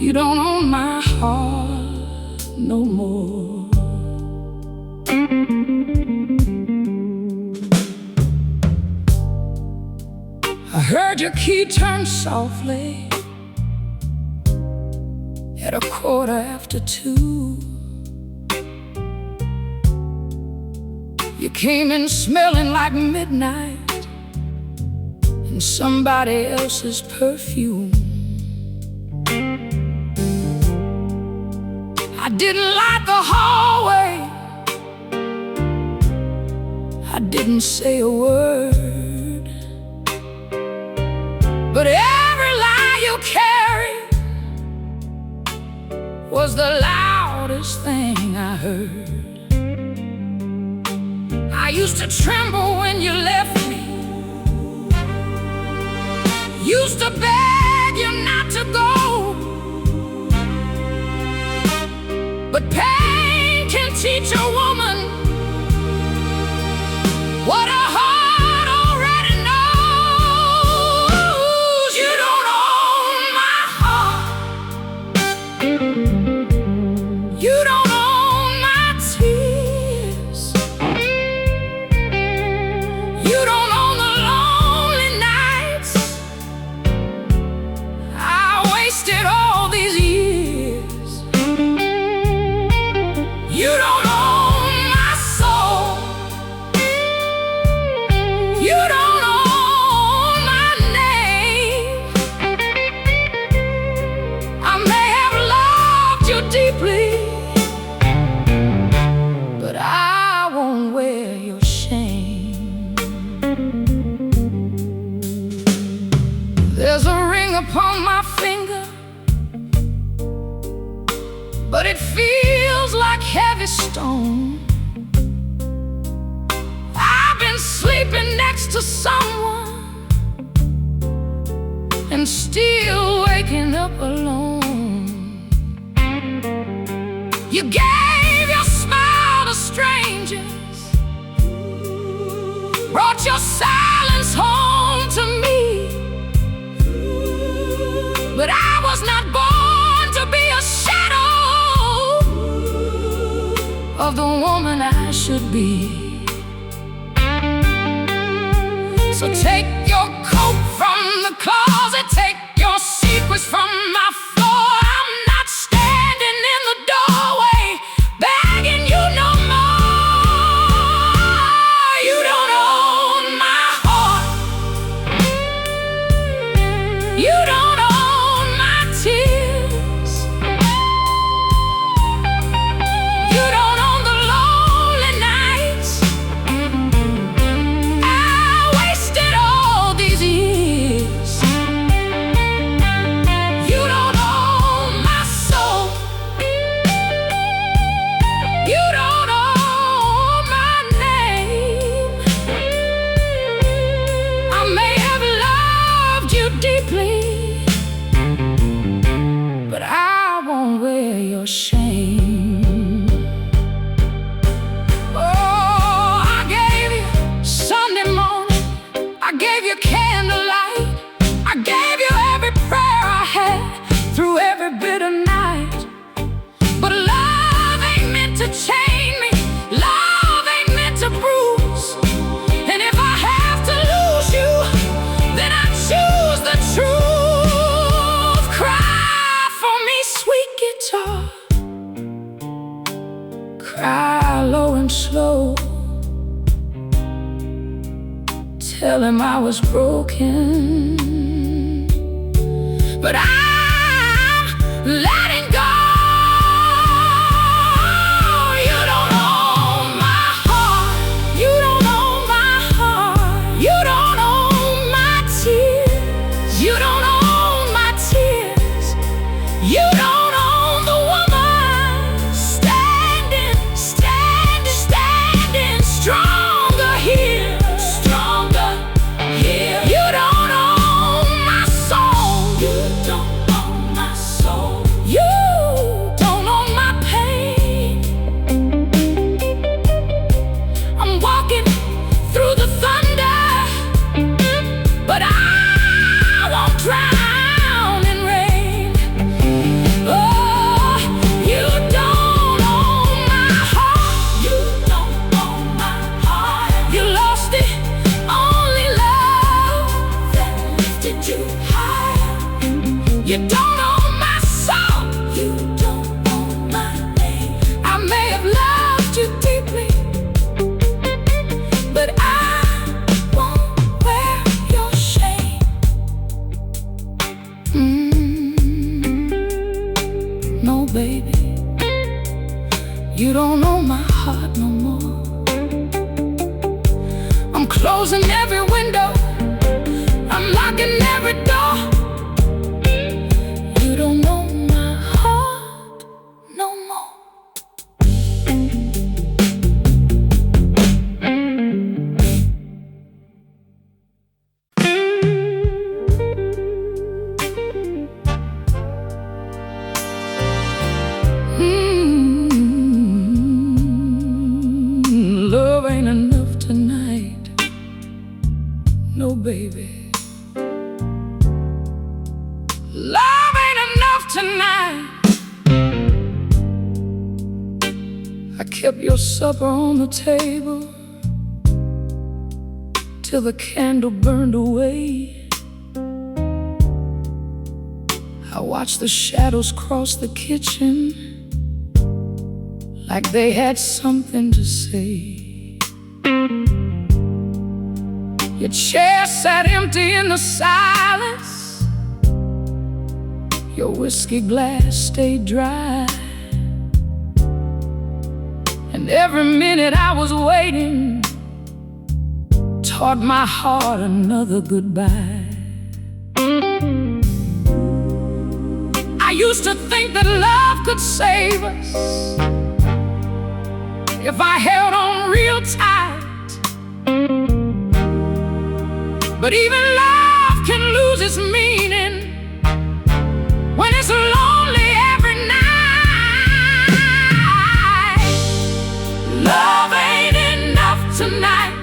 You don't own my heart no more. I heard your key turn softly at 2:15. You came in smelling like midnight and somebody else's perfume. I didn't light the hallway, I didn't say a word, but every lie you carried was the loudest thing I heard. I used to tremble when you left me, used to beg you not to go, but pain can teach a woman what a heart already knows. You don't own my heart, you don't own my tears, you don't own the lonely nights I wasted all these years. You don't own my soul, you don't own my name. I may have loved you deeply, but I won't wear your shame. There's a ring upon my finger, but it feels like heavy stone. I've been sleeping next to someone and still waking up alone. You gave your smile to strangers, brought your silence home to me, but I was not born to be a shadow of the woman I should be. So take your coat from the closet, take your secrets from my floor. I'm not standing in the doorway begging you no more. You don't own my heart, you don't own my tears, you don't own the lonely nights I wasted all these years. You don't own my soul, you don't own my name. I may have loved you deeply, but I won't wear your shame. Oh, I gave you Sunday morning, I gave you candlelight, I gave you every prayer I had through every bitter night. But love ain't meant to chain me, love ain't meant to bruise. And if I have to lose you, then I choose the truth. Cry for me, sweet guitar, cry low and slow. Tell him I was broken, but I'm letting go. You don't own my heart, you don't own my heart, you don't own my tears, you don't own my tears, you don't own the woman standing, standing, standing stronger here, stronger here. You don't own my soul, you don't own my soul, you don't own my pain. I'm walking through the thunder, but I won't drown in rain. No, baby, you don't know my heart no more. I'm closing every window, I'm locking every door. You don't know my heart no more. Love ain't enough tonight. No, baby, love ain't enough tonight. I kept your supper on the table till the candle burned away. I watched the shadows cross the kitchen like they had something to say. Your chair sat empty in the silence, your whiskey glass stayed dry, and every minute I was waiting taught my heart another goodbye. I used to think that love could save us if I held on real tight. But even love can lose its meaning when it's lonely every night. Love ain't enough tonight,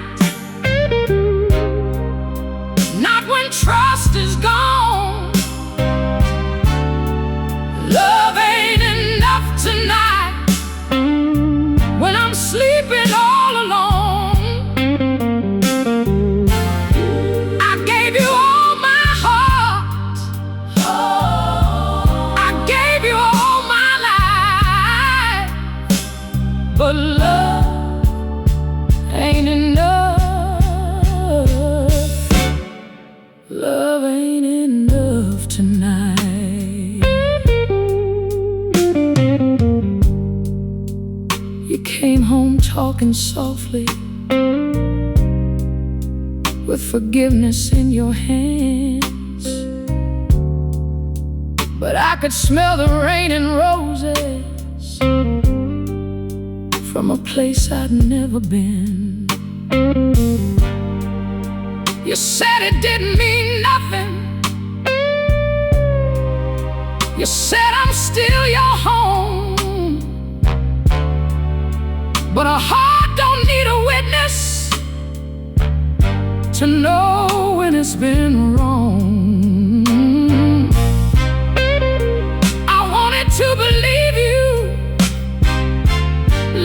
not when trust is gone. Love ain't enough tonight when I'm sleeping all alone. I gave you all my heart, I gave you all my life, but love ain't enough. Love ain't enough tonight. You came home talking softly, with forgiveness in your hands, but I could smell the rain and roses from a place I'd never been. You said it didn't mean nothing. You said I'm still your home, but a heart don't need a witness to know when it's been wrong. I wanted to believe you,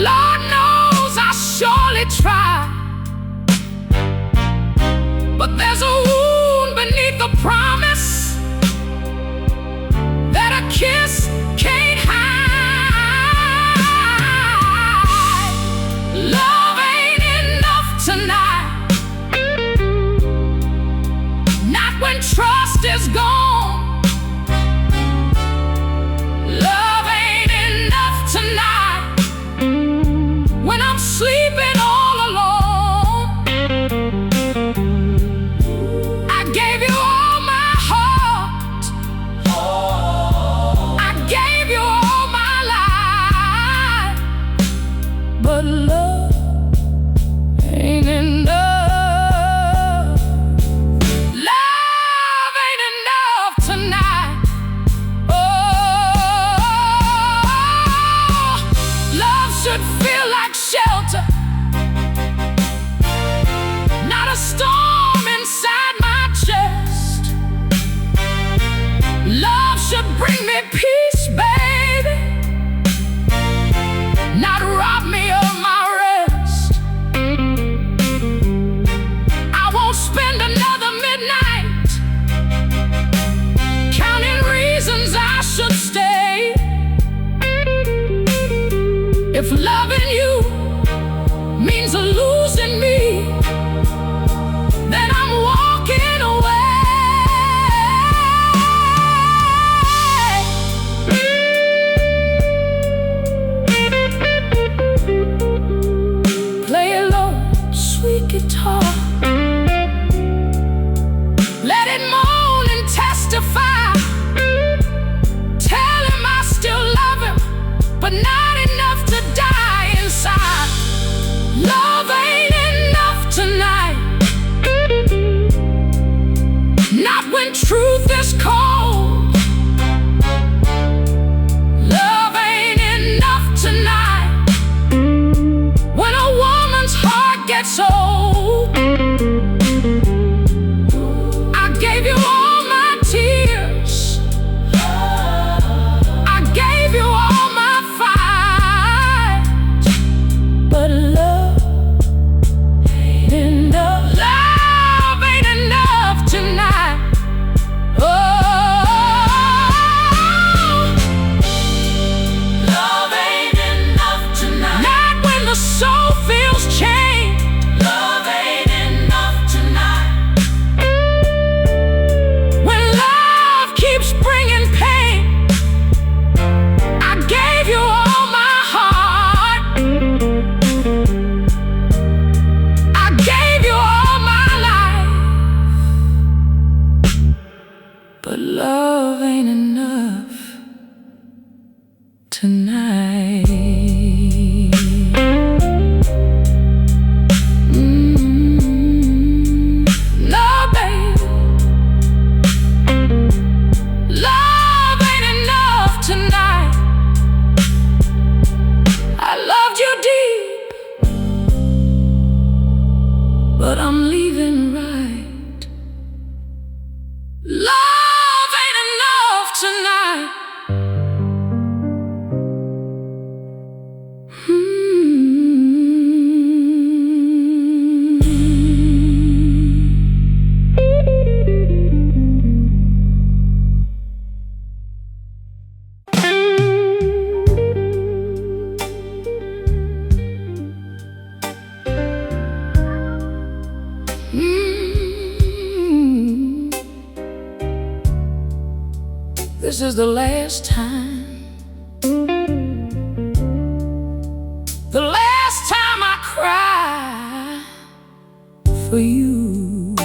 Lord knows I surely tried, but there's a wound beneath the promise that a kiss can't hide. Love ain't enough tonight, not when trust is gone. Love ain't enough tonight when I'm sleeping all alone. I gave you all my heart, I gave you all my life, but love ain't enough. Love ain't enough tonight. Oh, love should feel like shelter, not a storm inside my chest. Love should bring me peace, baby, not rob me of my rest. I won't spend another midnight counting reasons I should stay. If loving you means losing me, then I'm walking away. tonight. No, baby, love ain't enough tonight. I loved you deep, but I'm leaving right. Love ain't enough tonight. This is the last time, the last time I cry for you.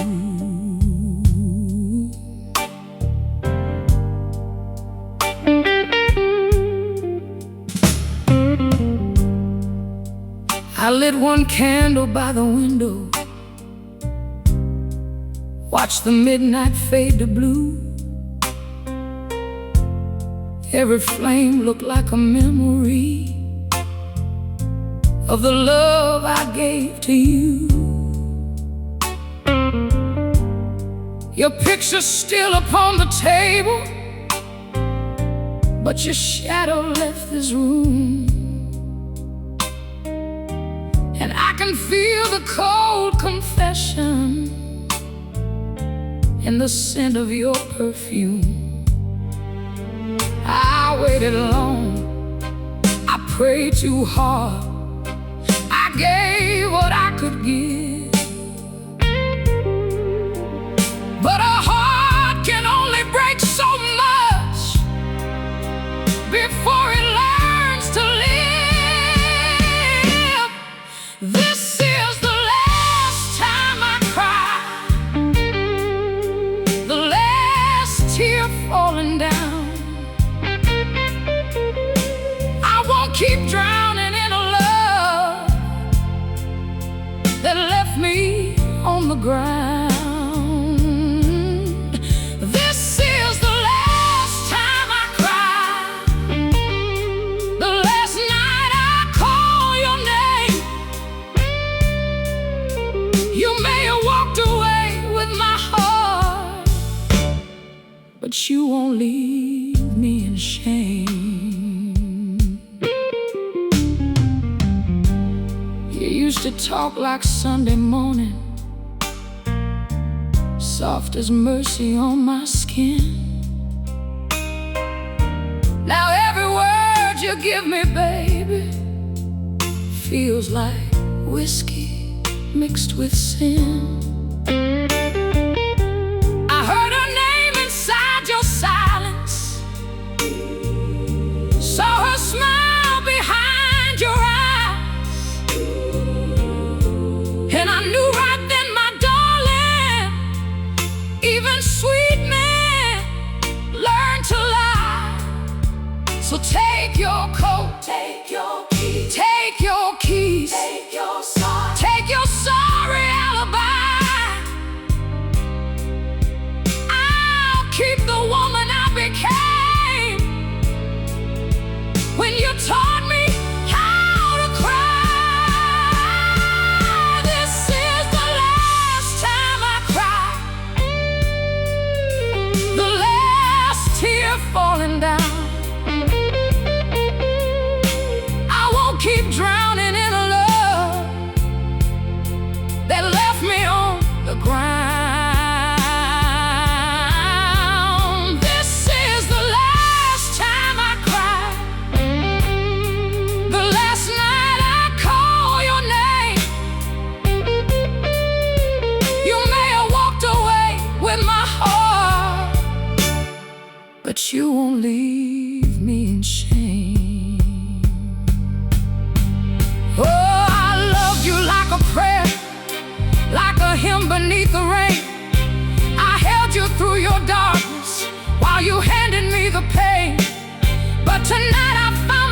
I lit one candle by the window, watched the midnight fade to blue. Every flame looked like a memory of the love I gave to you. Your picture's still upon the table, but your shadow left this room. And I can feel the cold confession in the scent of your perfume. I waited long, I prayed too hard, I gave what I could give. But a heart can only break so much before it learns to live. This is the last time I cry, the last tear falling down. Keep drowning in a love that left me on the ground. This is the last time I cry, the last night I call your name. You may have walked away with my heart, but you won't leave me in shame. Used to talk like Sunday morning, soft as mercy on my skin. Now every word you give me, baby, feels like whiskey mixed with sin. I heard her name inside your silence, saw her smile behind your eyes. And I knew right then, my darling, even sweet men learn to lie. So take your coat, take your keys, take your keys, take your sorry alibi. I'll keep the woman I became when you taught me how to cry. Falling down, I won't keep drowning in a love that left me on the ground. This is the last time I cry, the last night I call your name. You may have walked away with my heart, but you won't leave me in shame. Oh, I loved you like a prayer, like a hymn beneath the rain. I held you through your darkness while you handed me the pain. But tonight I found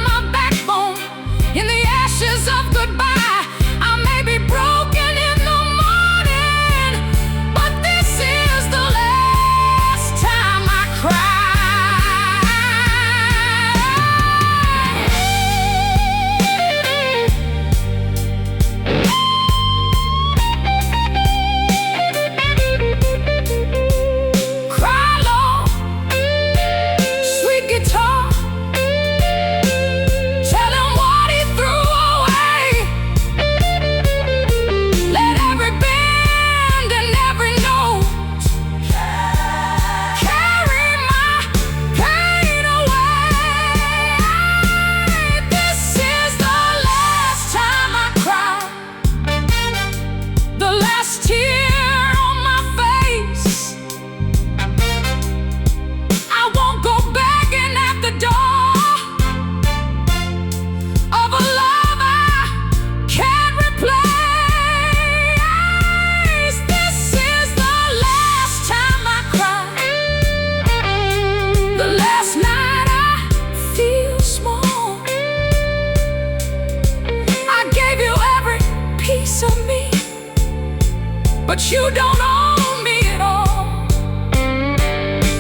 but you don't own me at all.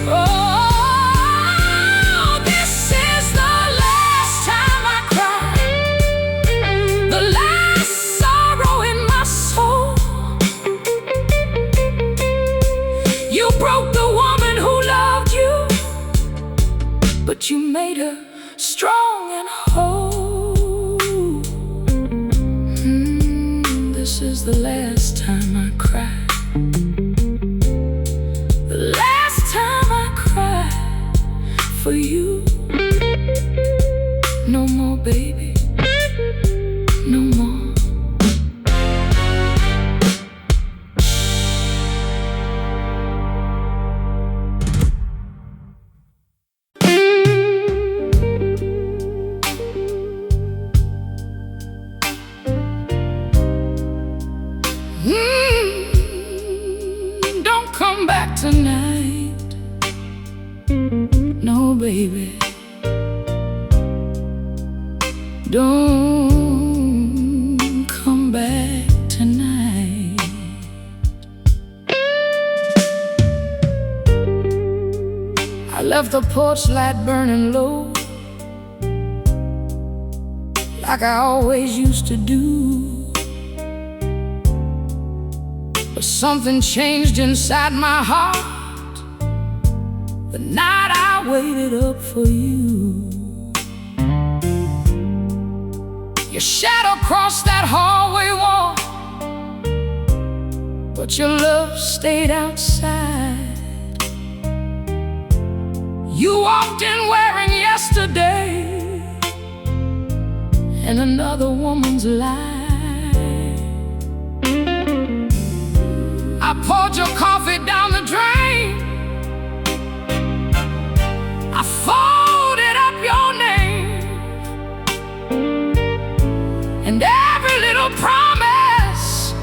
Oh, this is the last time I cry, the last sorrow in my soul. You broke the woman who loved you, but you made her strong and whole. This is the last time I cry, the last time I cry for you. No more, baby, no more. Don't come back tonight. No, baby, don't come back tonight. I left the porch light burning low, like I always used to do. But something changed inside my heart the night I waited up for you. Your shadow crossed that hallway wall, but your love stayed outside. You walked in wearing yesterday in another woman's life. I poured your coffee down the drain, I folded up your name, and every little promise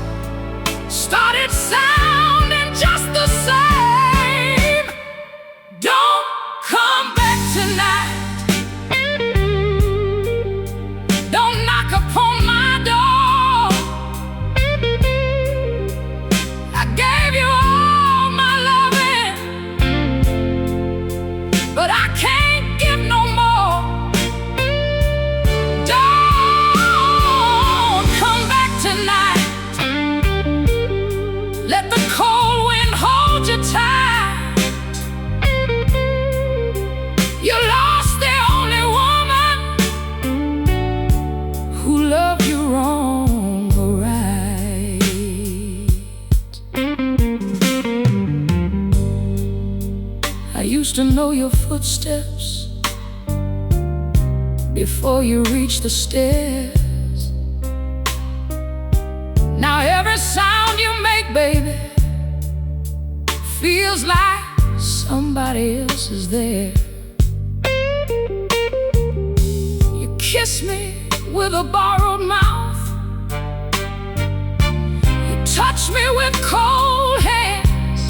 started sounding just the same. Don't come back tonight. Don't knock upon my door. I gave you all my loving, but I can't give no more. Don't come back tonight. Let the cold wind hold you tight. You lost the only woman who loved you wrong or right. I used to know your footsteps before you reached the stairs. Now every sound you make, baby, feels like somebody else is there. You kiss me with a borrowed mouth, you touch me with cold hands,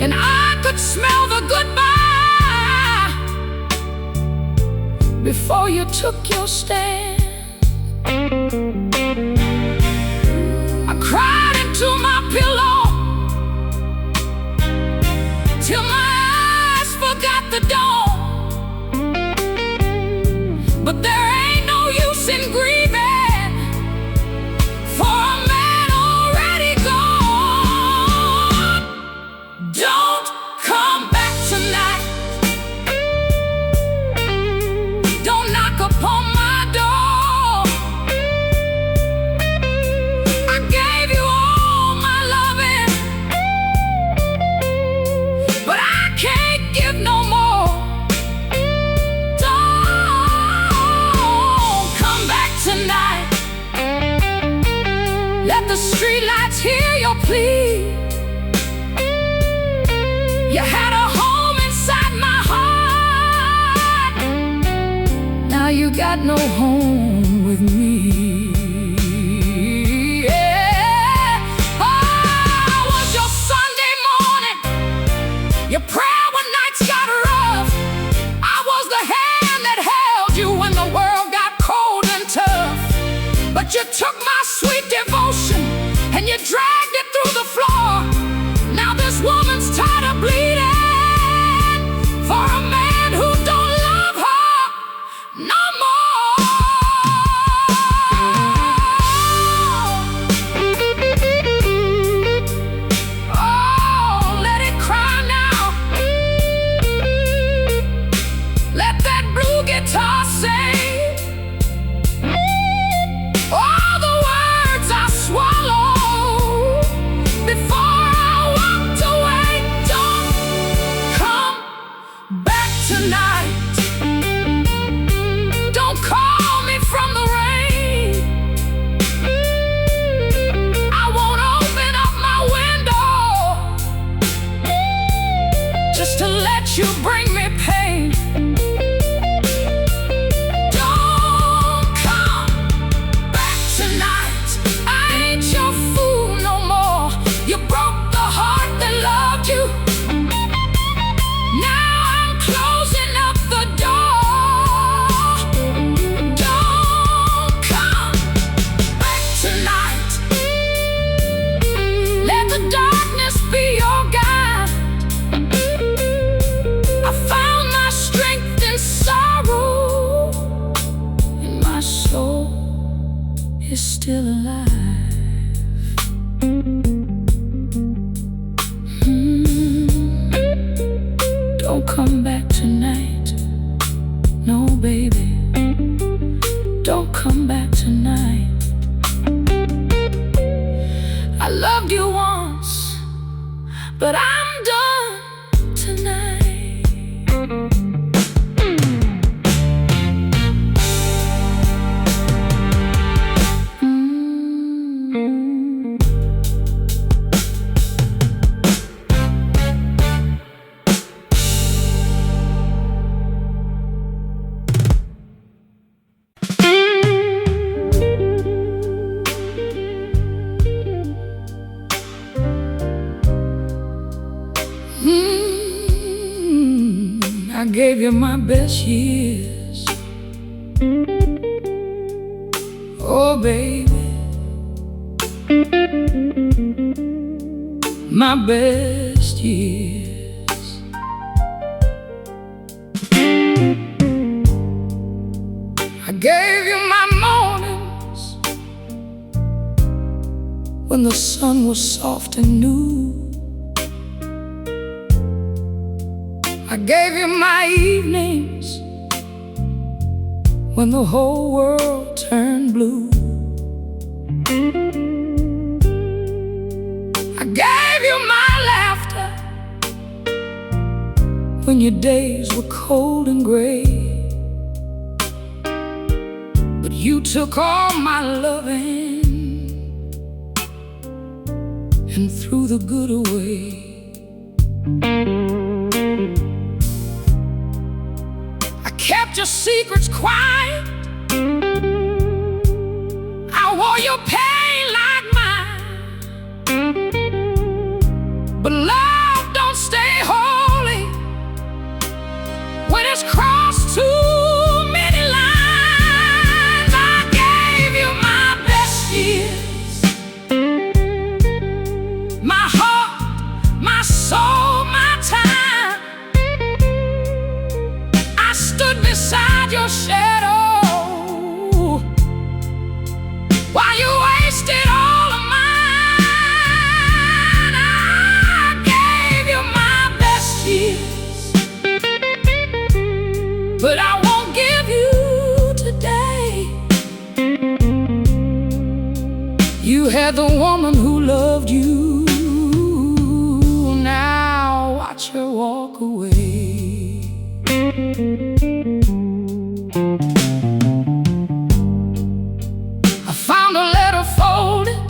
and I could smell the goodbye before you took your stand. I cried into my pillow till my eyes forgot the dawn. But there ain't no use in grieving for a man already gone. Don't come back tonight. Don't knock upon my door. I gave you all my loving, but I can't give no more. Don't come back tonight. Let the streetlights hear your plea. You had a home inside my heart, now you got no home with me. Yeah. Oh, was your Sunday morning, your prayer when nights got rough. I was the hand that held you when the world got cold and tough. But you took my sweet devotion tonight. Don't call me from the rain. I won't open up my window just to let you bring me pain. Don't come back tonight. I ain't your fool no more. You broke the heart that loved you. Now I'm closing up the door. Don't come back tonight. Let the darkness be your guide. I found my strength in sorrow, and my soul is still alive. Don't come back tonight. No, baby. Don't come back tonight. I loved you once, but I'm done tonight. I gave you my best years. Oh, baby, my best years. I gave you my mornings when the sun was soft and new. I gave you my evenings when the whole world turned blue. I gave you my laughter when your days were cold and gray. But you took all my loving and threw the good away. Kept your secrets quiet. I wore your pain like mine. But love don't stay holy when it's crossed too many lines. I gave you my best years, my heart, my soul, my time. Beside your shadow while you wasted all of mine. I gave you my best years, but I won't give you today. You had the woman who loved you. Now watch her walk away. I found a letter folded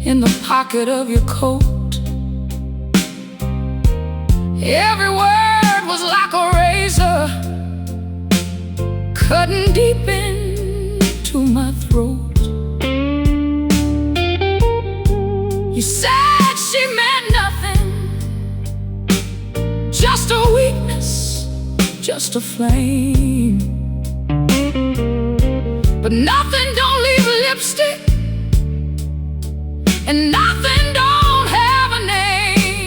in the pocket of your coat. Every word was like a razor cutting deep into my throat. You said she meant nothing, just a weakness, just a flame. But nothing don't leave lipstick, and nothing don't have a name.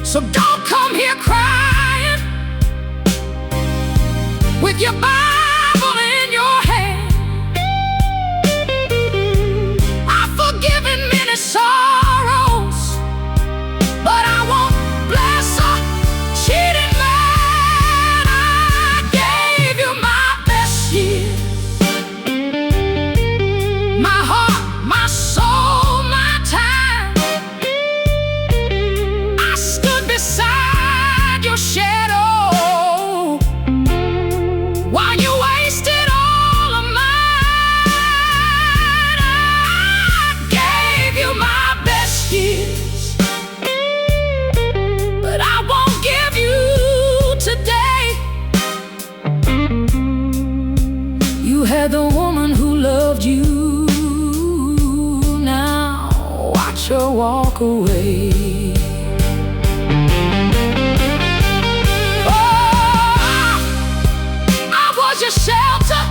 So don't come here crying with your Bible in your hand. I've forgiven many sorrows, but I won't bless a cheating man. I gave you my best years, my heart, my soul, my time. walk away. I was your shelter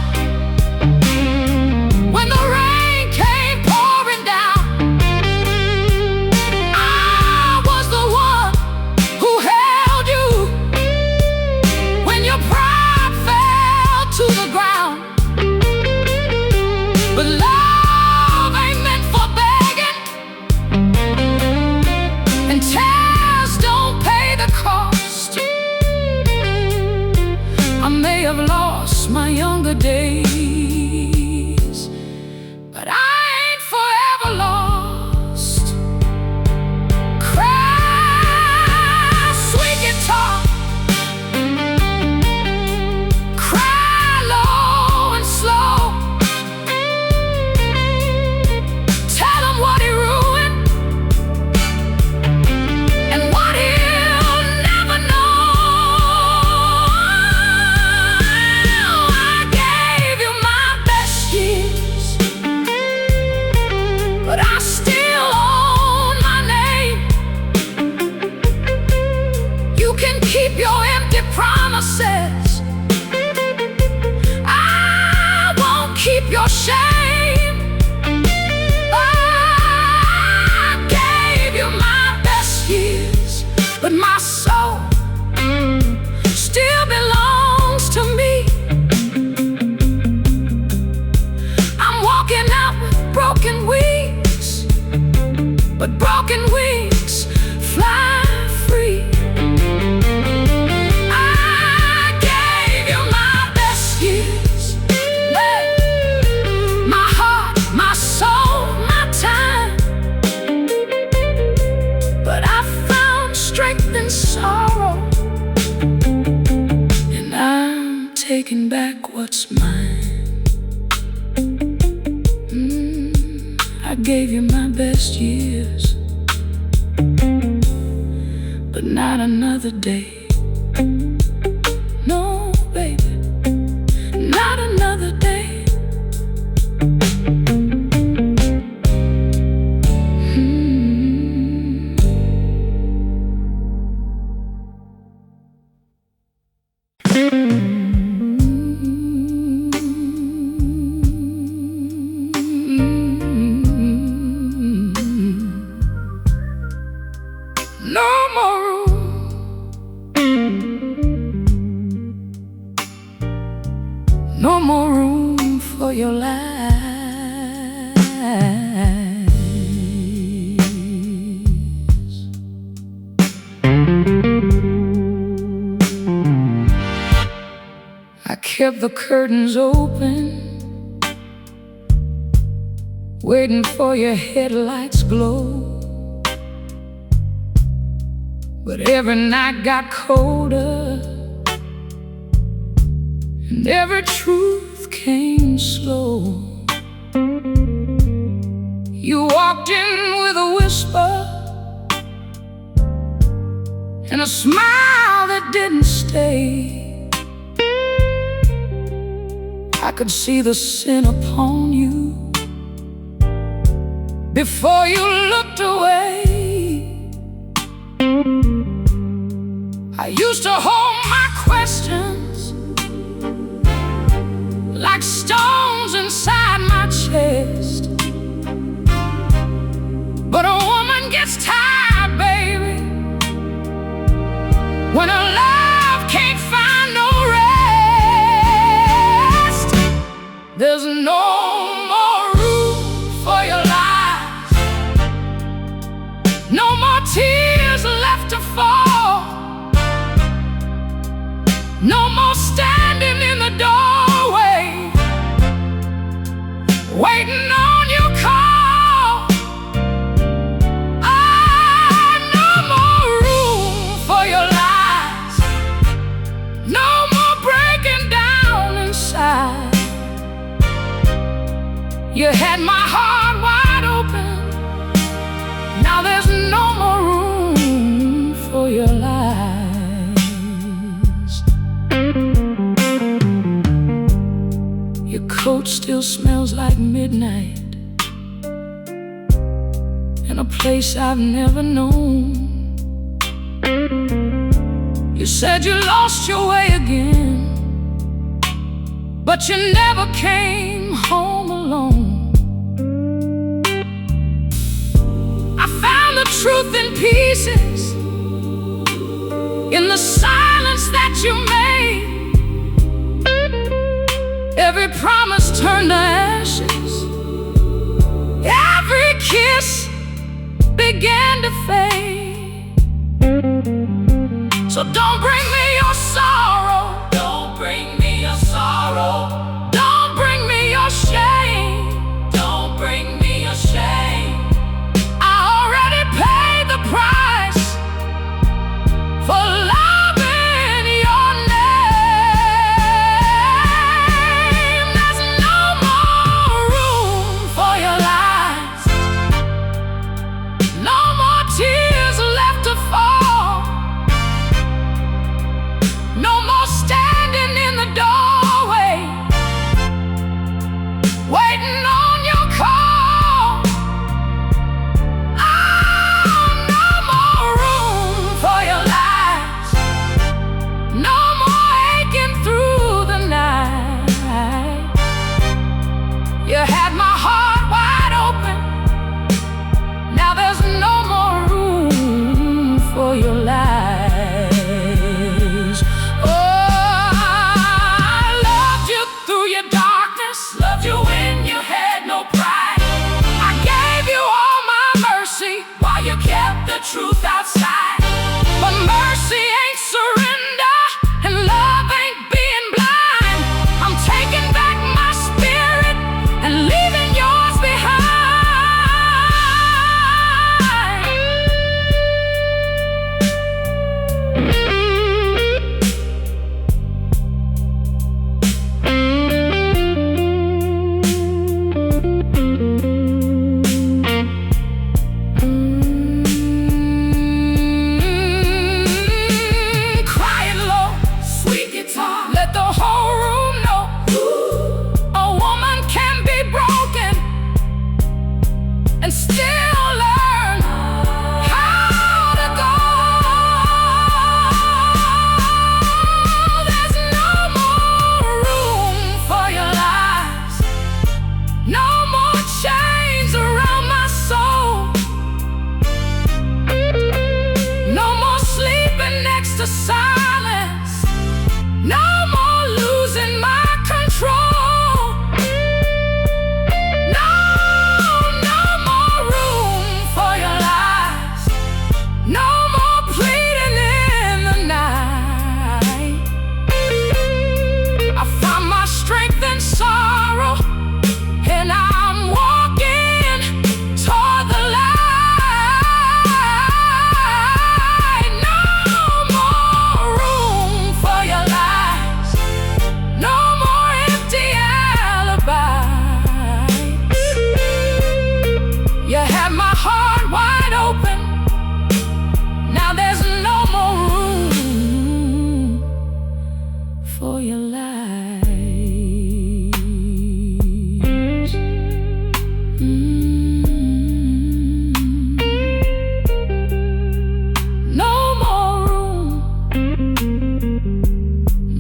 when the rain came pouring down. I was the one who held you when your pride fell to the ground. But love ain't meant for begging, and tears don't pay the cost. I may have lost my younger days, but I ain't forever lost. Cry, sweet guitar, cry low and slow. Tell him what he ruined and what he'll never know. I gave you my best years, but I still own my name. You can keep your empty promises, I won't keep your shame. I gave you my best years, but my soul still belongs to me. I'm walking out with broken wings, but broken wings fly free. I gave you my best years, my heart, my soul, my time, but I found strength in sorrow, and I'm taking back what's mine. I gave you my best years, but not another day. No, baby, not another day. No more room, no more room for your lies. I kept the curtains open, waiting for your headlights glow. But every night got colder, and every truth came slow. You walked in with a whisper and a smile that didn't stay. I could see the sin upon you before you looked away. I used to hold my questions like stones inside my chest, but a woman gets tired, baby, when her love can't find no rest. There's no more room for your lies, no more tears left to fall, no more standing in the doorway waiting on your call. No more room for your lies, no more breaking down inside. You had my heart wide open, now there's no more room for your lies. Your coat still smells like midnight, in a place I've never known. You said you lost your way again, but you never came home alone. I found the truth in pieces, in the silence that you made. Every promise turned to ashes, every kiss began to fade. So don't bring me your sorrow, don't bring me your sorrow. Don't bring me your shame, don't bring me your shame. I already paid the price for loving your name. There's no more room for your lies, no more tears left to fall, no more standing in the doorway waiting on your call. Oh, no more room for your lies, no more aching through the night. You had my heart wide open, now there's no more room for your lies. Oh, I loved you through your darkness, loved you when you had no pride. I gave you all my mercy while you kept the truth outside. But mercy ain't surrender, and love ain't being blind. I'm taking back my spirit and leaving yours behind. Quiet low, sweet guitar, let the whole room know a woman can be broken and still learn how to go. There's no more room for your lies, no more chains around my soul, no more sleeping next to silence, no more losing my control. No, no more room for your lies, no more pleading in the night. I found my strength in sorrow, and I'm walking toward the light. No more room for your lies, no more empty alibis. You had my heart wide open, now there's no more room for your lies. No more room,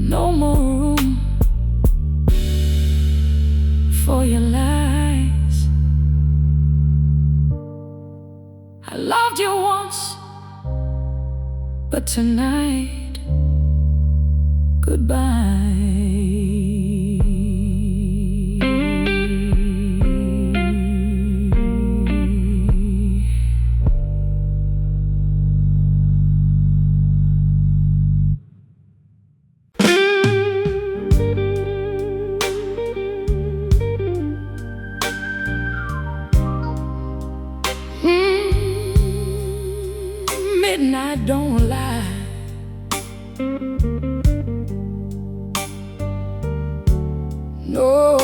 no more room for your lies. I loved you once, but tonight, goodbye. Midnight don't lie, no,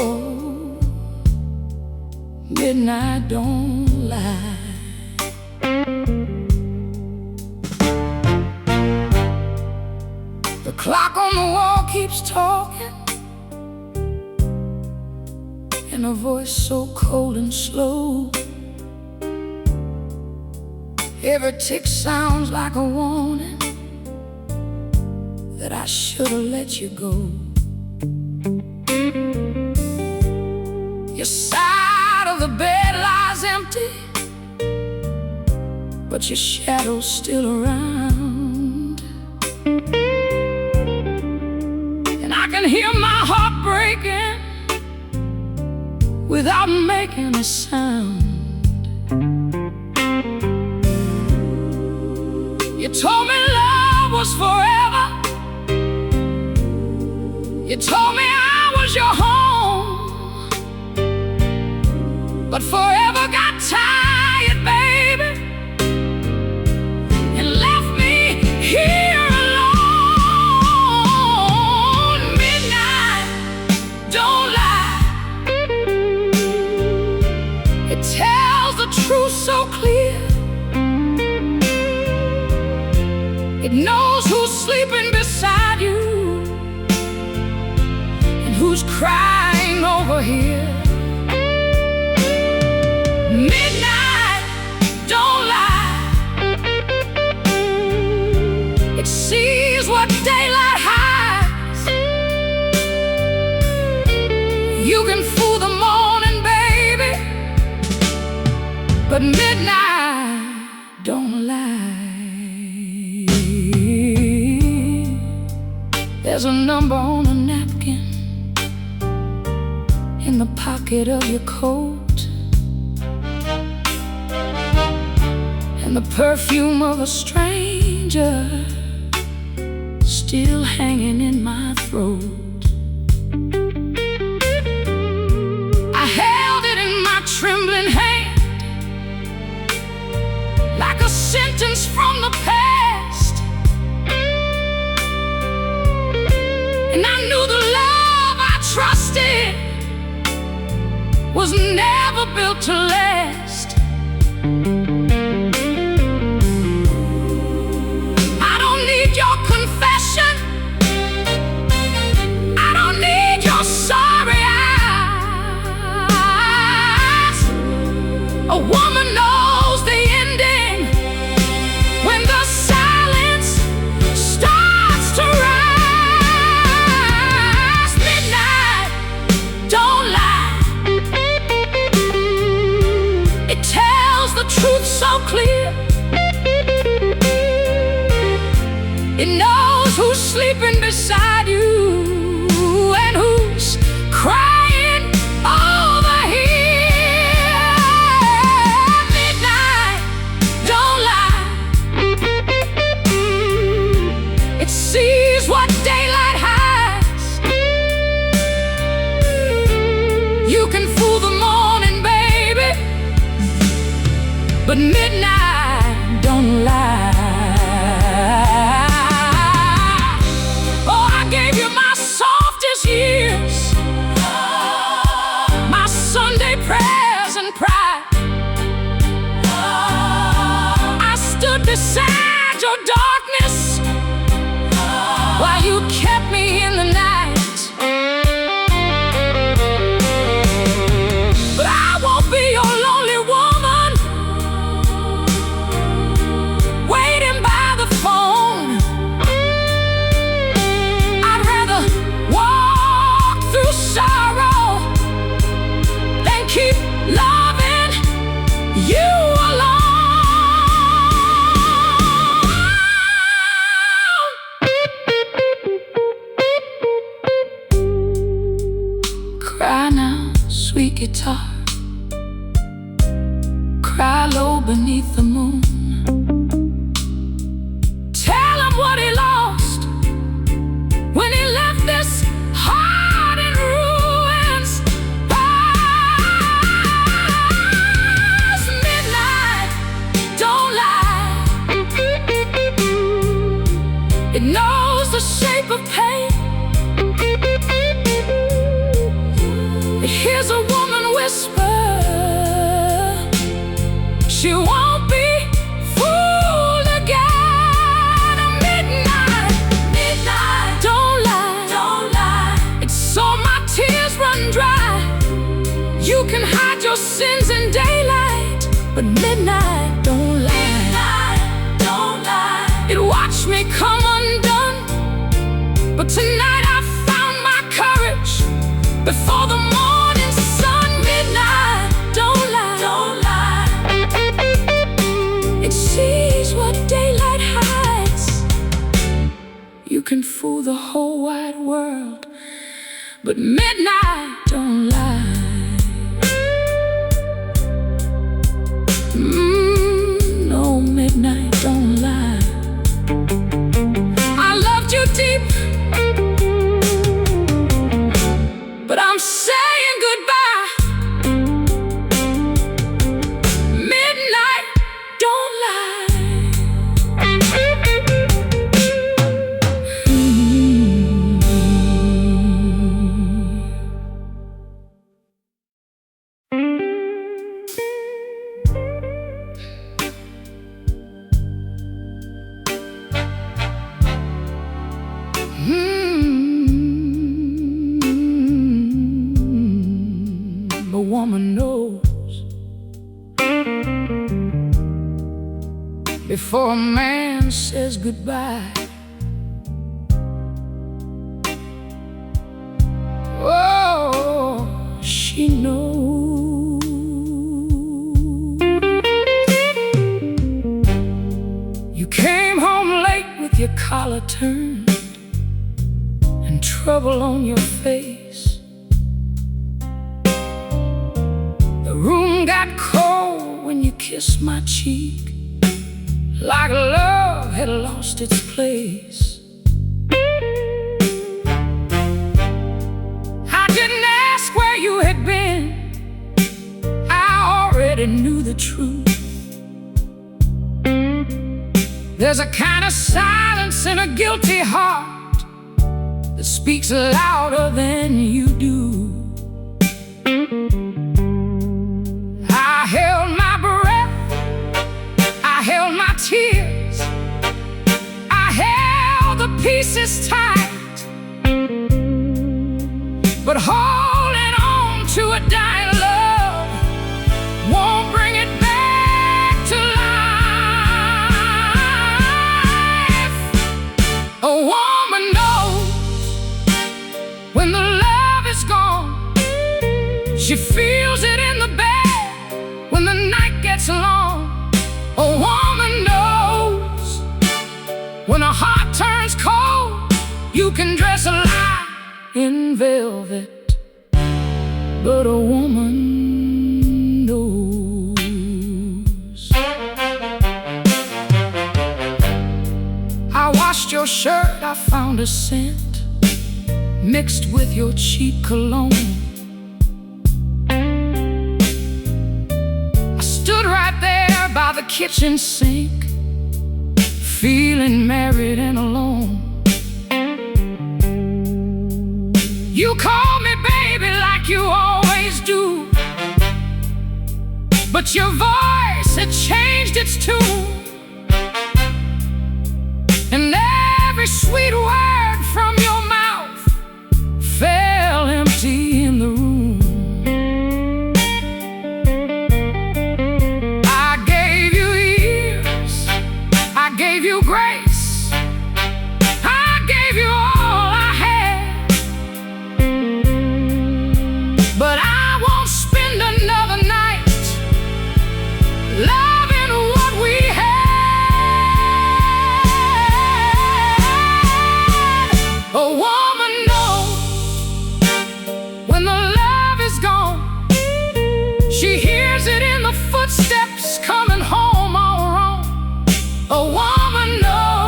midnight don't lie. The clock on the wall keeps talking, in a voice so cold and slow. Every tick sounds like a warning that I should've let you go. Your side of the bed lies empty, but your shadow's still around. And I can hear my heart breaking without making a sound. You told me love was forever. You told me I was your home, but forever got tired, baby, and left me here alone. Midnight, don't lie. It tells the truth so clear. It knows who's sleeping beside you and who's crying over here. Midnight, don't lie. It sees what daylight hides. You can fool the morning, baby, but midnight, don't lie. There's a number on a napkin in the pocket of your coat, and the perfume of a stranger still hanging in my throat. I held it in my trembling hand like a sentence from the past, and I knew the love I trusted was never built to last. I don't need your confession. I don't need your sorry eyes. A woman knows the ending when the silence starts to rise. Midnight, don't lie. It tells the truth so clear. It knows who's sleeping beside you and who's crying over here. Midnight, don't lie. It sees what daylight hides. You can fool the morning, baby, but midnight, don't lie. Oh, I gave you my softest years, my Sunday prayers and pride. I stood beside your darkness while you kept me in the night. But I won't be your lonely woman waiting by the phone. I'd rather walk through sorrow than keep loving you alone. Cry now, sweet guitar. Cry low beneath the moon. Tell him what he lost when he left this heart in ruins. Past midnight, don't lie. It knows the shape of pain. It hears a woman whisper. She won't be fooled again. Midnight, midnight, don't lie, don't lie. It's so my tears run dry. You can hide your sins in daylight, but midnight, don't lie. Midnight. watched me come undone, but tonight I found my courage before the morning sun. Midnight, don't lie, don't lie. It sees what daylight hides. You can fool the whole wide world, but midnight don't lie. No, midnight don't lie. I loved you deep, but I'm saying goodbye. Midnight don't lie. A woman knows before a man says goodbye. Oh, she knows. You came home late with your collar turned and trouble on your face. The room got cold when you kissed my cheek, like love had lost its place. I didn't ask where you had been, I already knew the truth. There's a kind of silence in a guilty heart that speaks louder than you do. I held my breath, I held my tears, I held the pieces tight, but holding on to a dying love won't bring it back to life. A woman knows when the love is gone. She feels it in the bed when the night gets long. A woman knows when a heart turns cold. You can dress a lie in velvet, but a woman knows. I washed your shirt, I found a scent mixed with your cheap cologne. By the kitchen sink, feeling married and alone. You call me baby like you always do, but your voice had changed its tune, and every sweet word from your mouth fell empty in the room. I gave you grace, I gave you all I had, but I won't spend another night loving what we had. A woman knows when the love is gone. She hears it in the footsteps coming home all wrong. A woman knows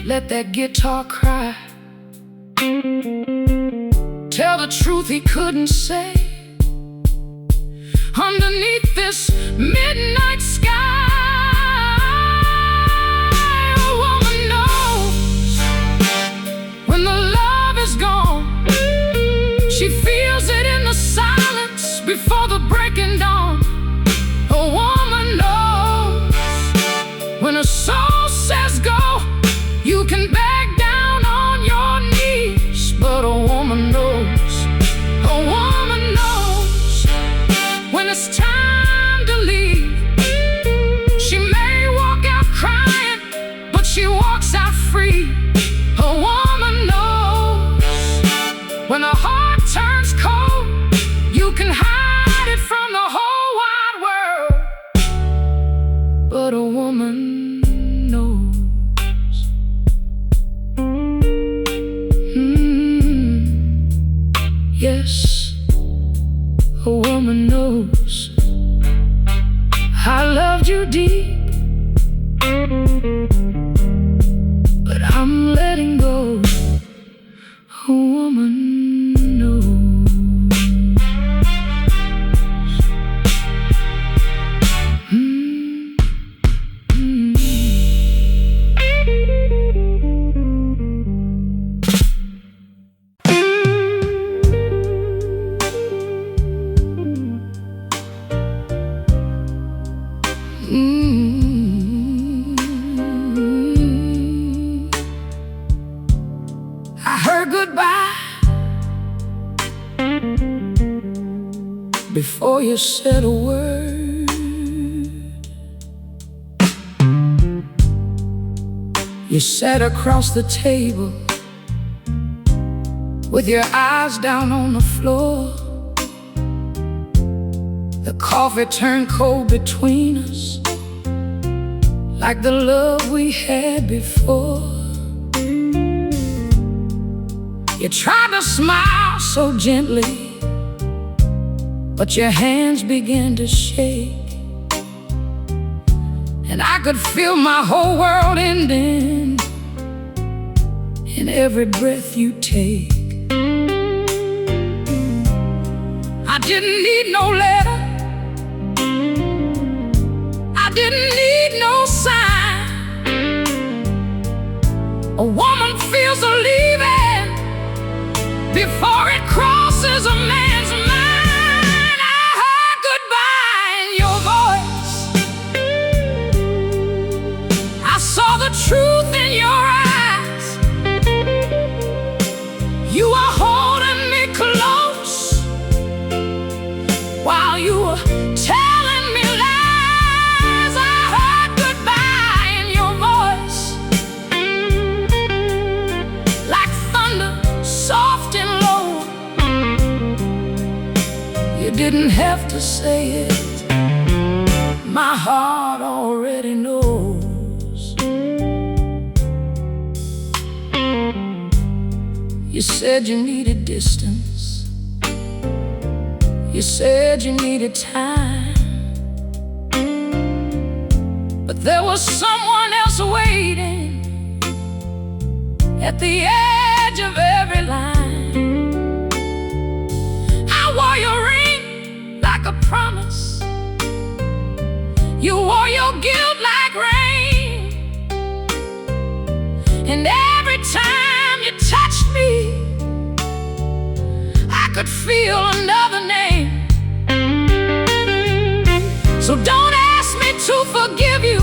let that guitar cry, tell the truth he couldn't say. Underneath this midnight sky, a woman knows when the love is gone. She feels it in the silence before the breaking dawn. A woman knows when a soul says go, you can back down on your knees. But a woman knows, a woman knows when it's time to leave. She may walk out crying, but she walks out free. A woman knows when a heart turns cold, you can hide it from the whole wide world. But a woman knows. Yes, a woman knows. I loved you deep, but I'm letting go. A woman knows. I heard goodbye before you said a word. You sat across the table with your eyes down on the floor. The coffee turned cold between us, like the love we had before. You tried to smile so gently, but your hands began to shake, and I could feel my whole world ending in every breath you take. I didn't need no letter, I didn't need no sign. A woman feels a leaving before it crosses a man's mind. I heard goodbye in your voice, I saw the truth in your eyes. You were holding me close while you were telling me lies. I heard goodbye in your voice, like thunder, soft and low. You didn't have to say it, my heart already knows. You said you needed distance, you said you needed time, but there was someone else waiting at the edge of every line. I wore your ring like a promise, you wore your guilt like rain, and every time you touched me, I could feel another name. So don't ask me to forgive you,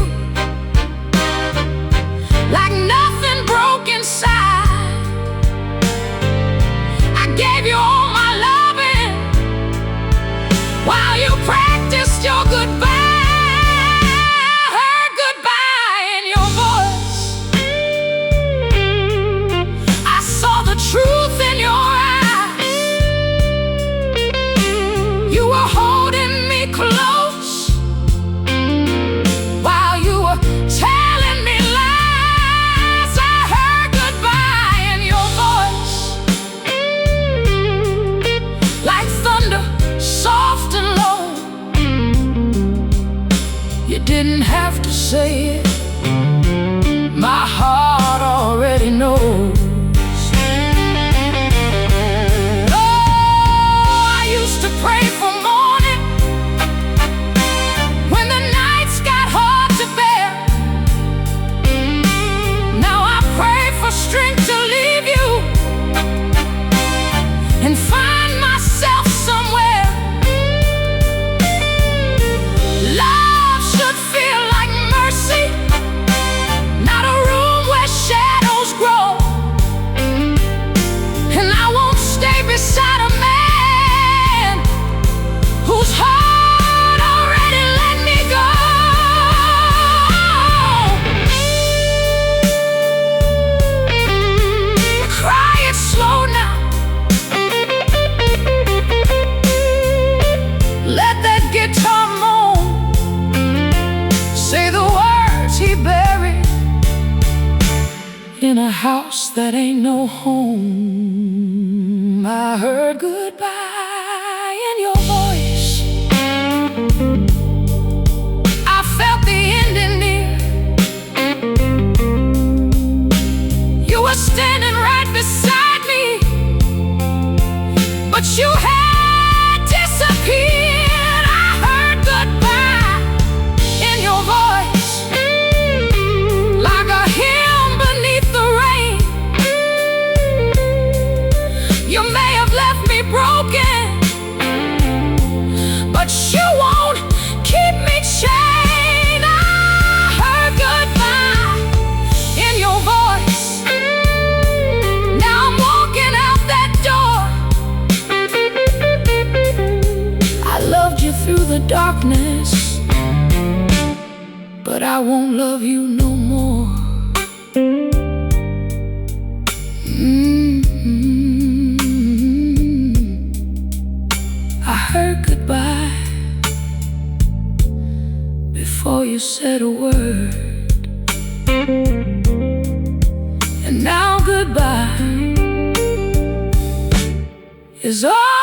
like nothing broke inside. I gave you all my loving while you practiced your goodbye. I heard goodbye in your voice, I saw the truth in your eyes. You were holding me close in a house that ain't no home. I heard goodbye in your voice. I felt the ending near. You were standing right beside me, but you had disappeared. I heard goodbye in your voice, like a hymn beneath the rain. You may have left me broken, but you won't keep me chained. I heard goodbye in your voice. Now I'm walking out that door. I loved you through the darkness, but I won't love you no more. I heard goodbye before you said a word, and now goodbye is all